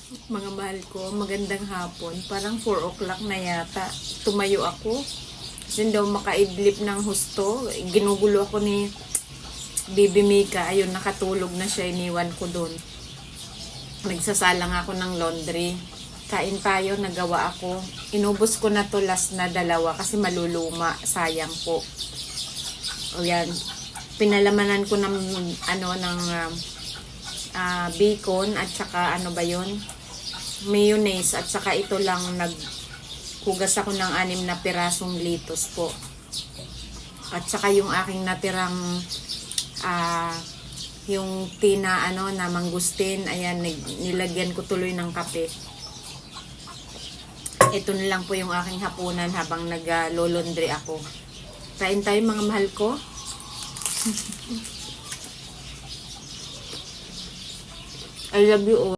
Mga mahal ko, magandang hapon. Parang 4 o'clock na yata. Tumayo ako. Kasi daw makaidlip ng husto. Ginugulo ako ni Bibi Mika. Ayun, nakatulog na siya. Iniwan ko dun. Nagsasalang ako ng laundry. Kain tayo, nagawa ako. Inubos ko na to last na 2 kasi maluluma. Sayang po. O yan. Pinalamanan ko ng bacon at saka ano ba yun? Mayonnaise at saka ito lang naghugas ako ng 6 na pirasong litos po. At saka yung aking natirang yung tina na mangustin, ayan, nilagyan ko tuloy ng kape. Ito na lang po yung aking hapunan habang nag-lolondry ako. Kain tayo mga mahal ko. I love you all.